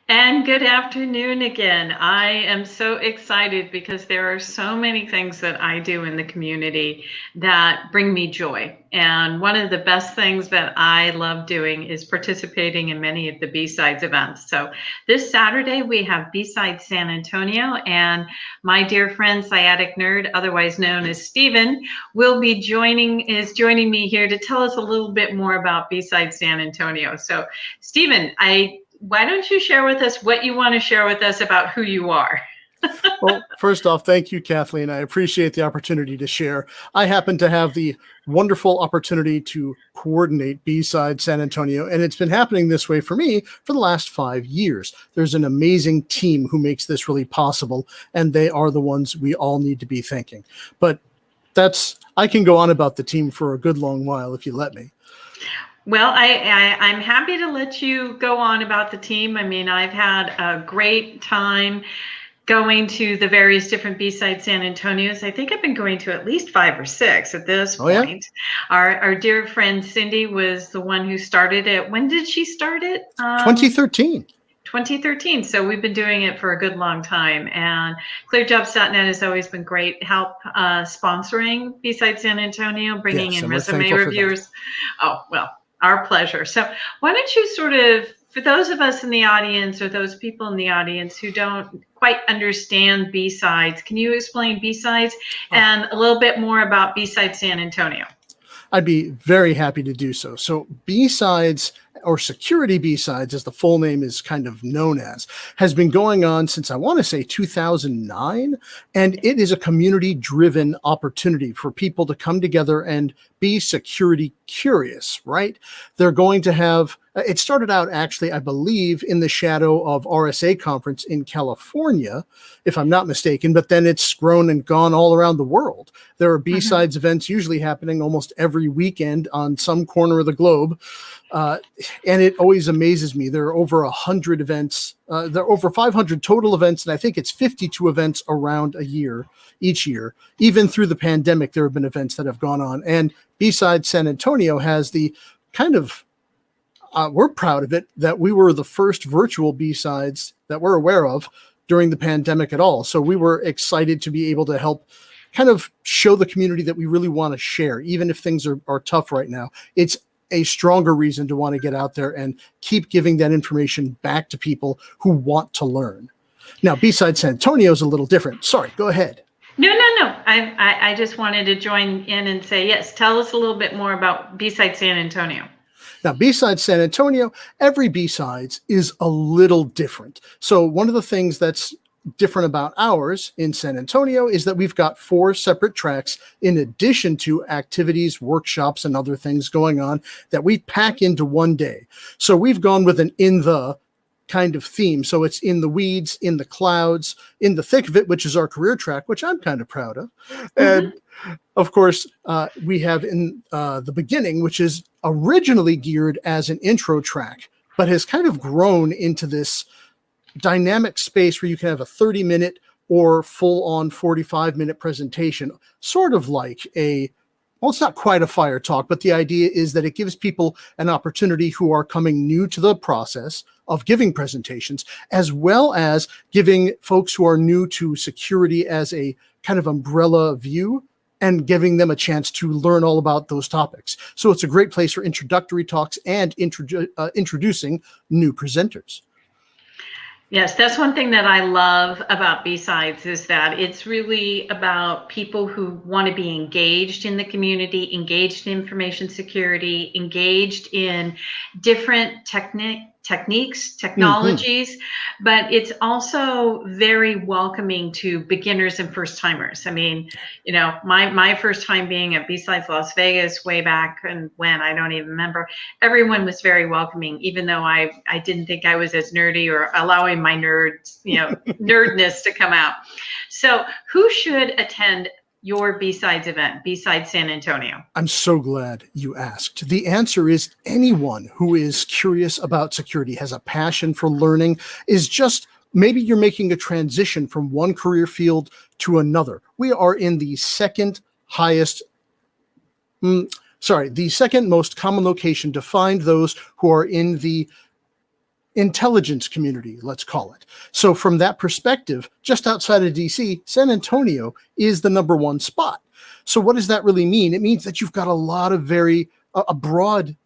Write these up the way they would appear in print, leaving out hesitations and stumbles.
And good afternoon again. I am so excited because there are so many things that I do in the community that bring me joy. And one of the best things that I love doing is participating in many of the B-Sides events. So this Saturday we have B-Sides San Antonio, and my dear friend Sciatic Nerd, otherwise known as Steven, is joining me here to tell us a little bit more about B-Sides San Antonio. So Steven, why don't you share with us what you want to share with us about who you are? Well, first off, thank you, Kathleen. I appreciate the opportunity to share. I happen to have the wonderful opportunity to coordinate B-Sides San Antonio, and it's been happening this way for me for the last 5 years. There's an amazing team who makes this really possible, and they are the ones we all need to be thanking. But I can go on about the team for a good long while if you let me. Well, I'm happy to let you go on about the team. I mean, I've had a great time going to the various different B-Sides San Antonios. I think I've been going to at least 5 or 6 at this point. Yeah? Our dear friend Cindy was the one who started it. When did she start it? 2013. 2013. So we've been doing it for a good long time. And ClearedJobs.Net has always been great help sponsoring B-Sides San Antonio, bringing in resume reviewers. Oh, well, our pleasure. So why don't you sort of, for those of us in the audience or those people in the audience who don't quite understand B-Sides, can you explain B-Sides and a little bit more about B-Sides San Antonio? I'd be very happy to do so. So B-Sides, or Security B-Sides, as the full name is kind of known as, has been going on since, I want to say, 2009. And it is a community-driven opportunity for people to come together and be security curious, right? They're going to have, it started out actually, I believe, in the shadow of RSA conference in California, if I'm not mistaken, but then it's grown and gone all around the world. There are B-Sides events usually happening almost every weekend on some corner of the globe. And it always amazes me. There are over 100 events. There are over 500 total events, and I think it's 52 events around each year. Even through the pandemic, there have been events that have gone on. And B-Sides San Antonio has the kind of, we're proud of it, that we were the first virtual B-Sides that we're aware of during the pandemic at all. So we were excited to be able to help kind of show the community that we really want to share, even if things are tough right now. It's a stronger reason to want to get out there and keep giving that information back to people who want to learn. Now, B-Sides San Antonio is a little different. Sorry, go ahead. No. I just wanted to join in and say, yes, tell us a little bit more about B-Sides San Antonio. Now, B-Sides San Antonio, every B-Sides is a little different. So one of the things that's different about ours in San Antonio is that we've got 4 separate tracks in addition to activities, workshops, and other things going on that we pack into one day. So we've gone with an in the kind of theme. So it's in the weeds, in the clouds, in the thick of it, which is our career track, which I'm kind of proud of. And of course, we have in the beginning, which is originally geared as an intro track, but has kind of grown into this dynamic space where you can have a 30-minute or full-on 45-minute presentation, sort of like well, it's not quite a fire talk, but the idea is that it gives people an opportunity who are coming new to the process of giving presentations, as well as giving folks who are new to security as a kind of umbrella view and giving them a chance to learn all about those topics. So it's a great place for introductory talks and introducing new presenters. Yes, that's one thing that I love about B-Sides is that it's really about people who want to be engaged in the community, engaged in information security, engaged in different techniques, technologies, but it's also very welcoming to beginners and first timers. I mean, you know, my first time being at B-Sides Las Vegas way back and when, I don't even remember, everyone was very welcoming, even though I didn't think I was as nerdy or allowing my nerdness to come out. So who should attend your B-Sides event, B-Sides San Antonio? I'm so glad you asked. The answer is anyone who is curious about security, has a passion for learning, is just, maybe you're making a transition from one career field to another. We are in the second most common location to find those who are in the intelligence community, let's call it. So from that perspective, just outside of DC, San Antonio is the number one spot. So what does that really mean? It means that you've got a lot of a broad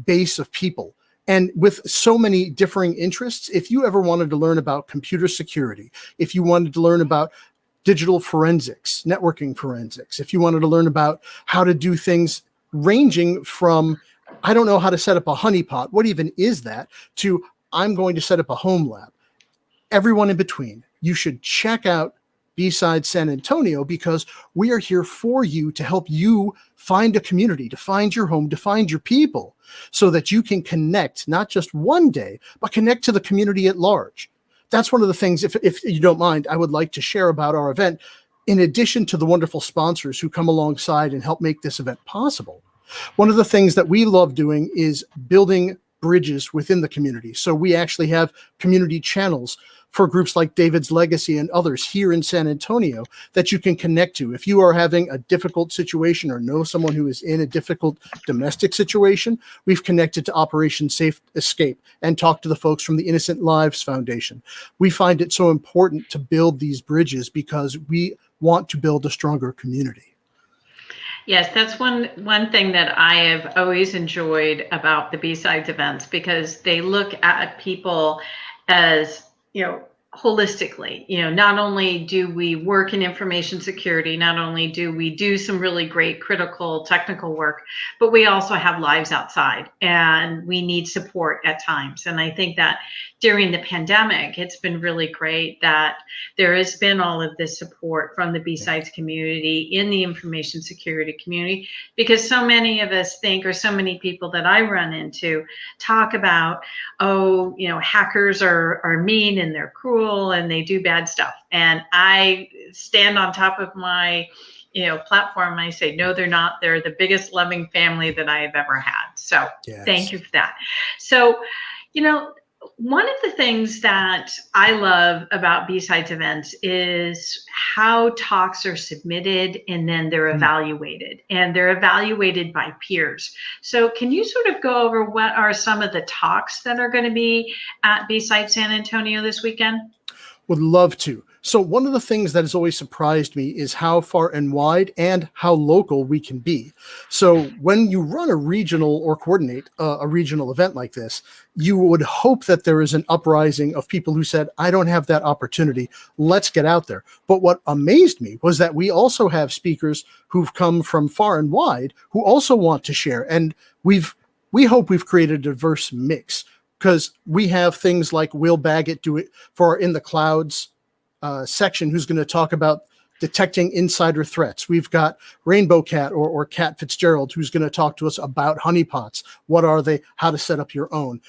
base of people. And with so many differing interests, if you ever wanted to learn about computer security, if you wanted to learn about digital forensics, networking forensics, if you wanted to learn about how to do things ranging from, I don't know how to set up a honeypot, what even is that, to I'm going to set up a home lab. Everyone in between, you should check out BSides San Antonio, because we are here for you to help you find a community, to find your home, to find your people, so that you can connect, not just one day, but connect to the community at large. That's one of the things, if you don't mind, I would like to share about our event. In addition to the wonderful sponsors who come alongside and help make this event possible, one of the things that we love doing is building bridges within the community. So we actually have community channels for groups like David's Legacy and others here in San Antonio that you can connect to. If you are having a difficult situation or know someone who is in a difficult domestic situation, we've connected to Operation Safe Escape and talked to the folks from the Innocent Lives Foundation. We find it so important to build these bridges because we want to build a stronger community. Yes, that's one thing that I have always enjoyed about the BSides events, because they look at people as, holistically. Not only do we work in information security, not only do we do some really great critical technical work, but we also have lives outside and we need support at times. And I think that during the pandemic, it's been really great that there has been all of this support from the BSides community in the information security community, because so many of us think, or so many people that I run into talk about, hackers are mean and they're cruel and they do bad stuff. And I stand on top of my platform and I say, no, they're not. They're the biggest loving family that I have ever had. So yes. Thank you for that. So, one of the things that I love about BSides events is how talks are submitted and then they're evaluated, and they're evaluated by peers. So can you sort of go over what are some of the talks that are going to be at BSides San Antonio this weekend? Would love to. So one of the things that has always surprised me is how far and wide and how local we can be. So when you run a regional or coordinate a regional event like this, you would hope that there is an uprising of people who said, I don't have that opportunity. Let's get out there. But what amazed me was that we also have speakers who've come from far and wide who also want to share. And we hope we've created a diverse mix, because we have things like Will Baggett do it for our In the Clouds section, who's going to talk about detecting insider threats. We've got Rainbow Cat or Cat Fitzgerald, who's going to talk to us about honeypots. What are they? How to set up your own.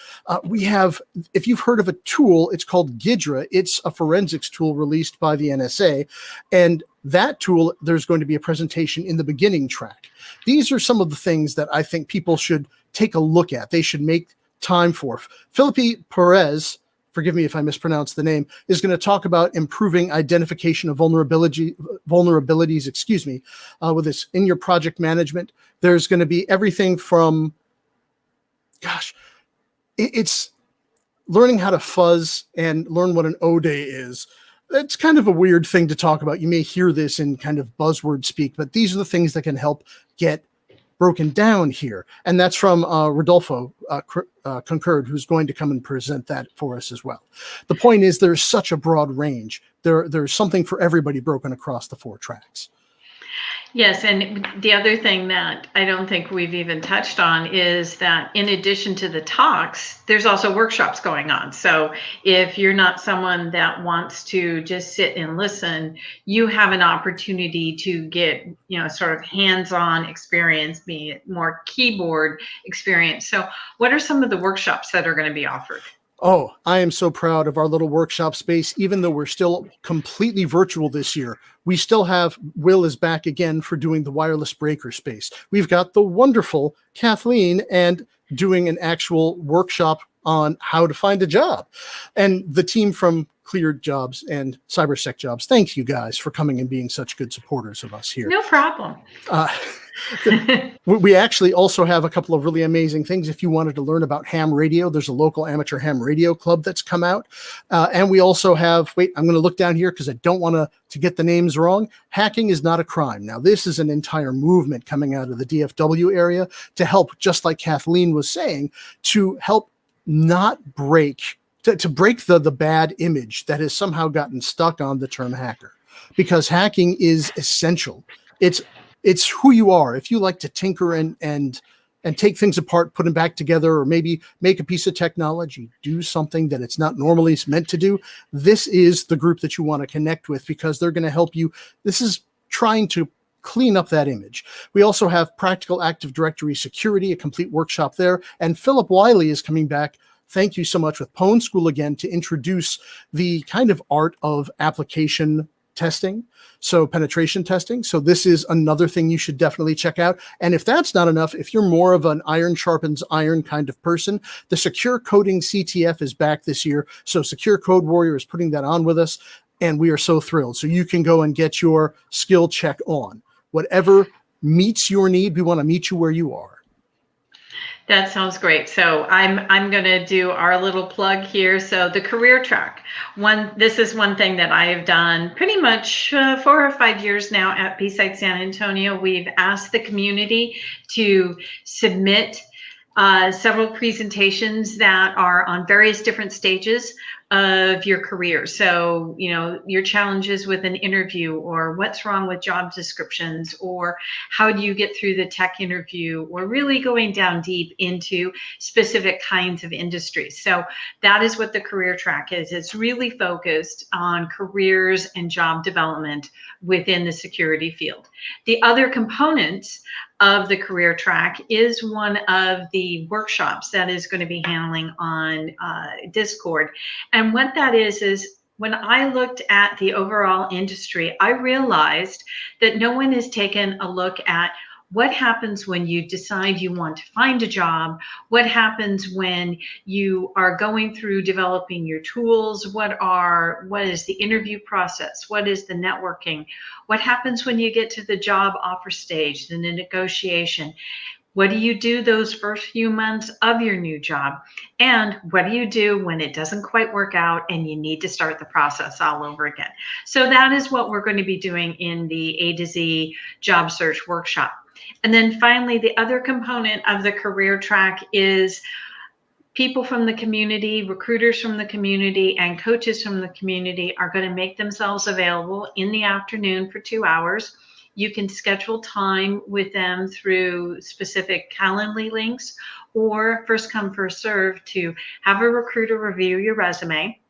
We have, if you've heard of a tool, it's called Gidra. It's a forensics tool released by the NSA. And that tool, there's going to be a presentation in the beginning track. These are some of the things that I think people should take a look at. They should make time for. Felipe Perez, forgive me if I mispronounce the name, is going to talk about improving identification of vulnerabilities, with this in your project management. There's going to be everything from, it's learning how to fuzz and learn what an O-day is. It's kind of a weird thing to talk about. You may hear this in kind of buzzword speak, but these are the things that can help get broken down here. And that's from Rodolfo Concurred, who's going to come and present that for us as well. The point is, there's such a broad range. There's something for everybody broken across the 4 tracks. Yes, and the other thing that I don't think we've even touched on is that in addition to the talks, there's also workshops going on. So if you're not someone that wants to just sit and listen, you have an opportunity to get, sort of hands-on experience, be it more keyboard experience. So what are some of the workshops that are going to be offered? Oh, I am so proud of our little workshop space. Even though we're still completely virtual this year, we still have, Will is back again for doing the wireless breaker space. We've got the wonderful Kathleen and doing an actual workshop on how to find a job. And the team from Cleared Jobs and CyberSec Jobs. Thanks, you guys, for coming and being such good supporters of us here. No problem. We actually also have a couple of really amazing things. If you wanted to learn about ham radio, there's a local amateur ham radio club that's come out. And we also have, I'm going to look down here because I don't want to get the names wrong. Hacking is not a crime. Now, this is an entire movement coming out of the DFW area to help, just like Kathleen was saying, to help not break, to break the bad image that has somehow gotten stuck on the term hacker, because hacking is essential. It's who you are. If you like to tinker and take things apart, put them back together, or maybe make a piece of technology, do something that it's not normally meant to do, this is the group that you want to connect with, because they're going to help you. This is trying to clean up that image. We also have Practical Active Directory Security, a complete workshop there. And Philip Wiley is coming back. Thank you so much, with Pwn School again, to introduce the kind of art of application testing, so penetration testing. So this is another thing you should definitely check out. And if that's not enough, if you're more of an iron sharpens iron kind of person, the Secure Coding CTF is back this year. So Secure Code Warrior is putting that on with us, and we are so thrilled. So you can go and get your skill check on. Whatever meets your need, we want to meet you where you are. That sounds great. So I'm going to do our little plug here. So the career track, this is one thing that I have done pretty much 4 or 5 years now at BSides San Antonio. We've asked the community to submit several presentations that are on various different stages of your career. So, your challenges with an interview, or what's wrong with job descriptions, or how do you get through the tech interview, or really going down deep into specific kinds of industries. So that is what the career track is. It's really focused on careers and job development within the security field. The other components of the career track is one of the workshops that is going to be handling on Discord. And what that is when I looked at the overall industry, I realized that no one has taken a look at what happens when you decide you want to find a job, what happens when you are going through developing your tools, what is the interview process, what is the networking, what happens when you get to the job offer stage, then the negotiation. What do you do those first few months of your new job? And what do you do when it doesn't quite work out and you need to start the process all over again? So that is what we're going to be doing in the A to Z job search workshop. And then finally, the other component of the career track is people from the community, recruiters from the community, and coaches from the community are going to make themselves available in the afternoon for 2 hours. You can schedule time with them through specific Calendly links, or first come, first serve, to have a recruiter review your resume,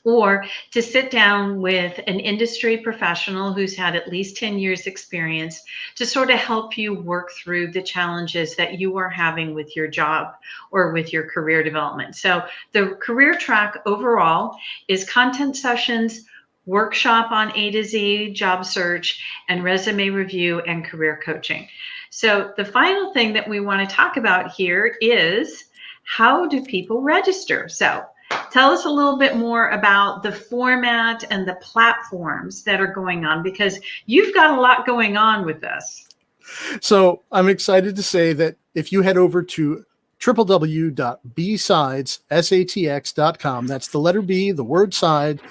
or to sit down with an industry professional who's had at least 10 years experience to sort of help you work through the challenges that you are having with your job or with your career development. So the career track overall is content sessions, workshop on A to Z job search, and resume review and career coaching. So the final thing that we want to talk about here is, how do people register? So tell us a little bit more about the format and the platforms that are going on, because you've got a lot going on with this. So I'm excited to say that if you head over to www.BSides.SATX.com, that's the letter B, the word sides,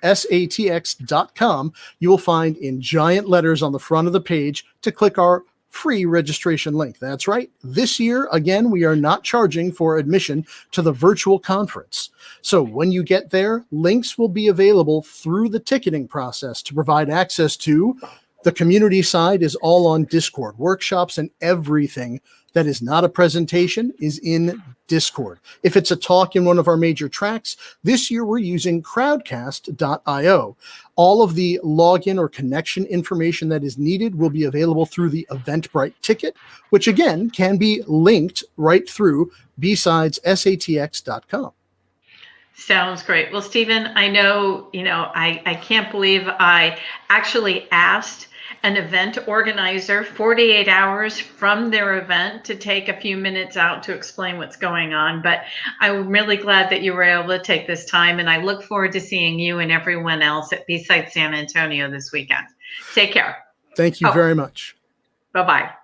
SATX.com, you will find in giant letters on the front of the page to click our free registration link. That's right. This year, again, we are not charging for admission to the virtual conference. So when you get there, links will be available through the ticketing process to provide access to the community side. Is all on Discord. Workshops and everything that is not a presentation is in Discord. If it's a talk in one of our major tracks, this year we're using crowdcast.io. All of the login or connection information that is needed will be available through the Eventbrite ticket, which again can be linked right through BSides.SATX.com. Sounds great. Well, Stephen, I know, I can't believe I actually asked an event organizer 48 hours from their event to take a few minutes out to explain what's going on. But I'm really glad that you were able to take this time, and I look forward to seeing you and everyone else at BSides San Antonio this weekend. Take care. Thank you very much. Bye-bye.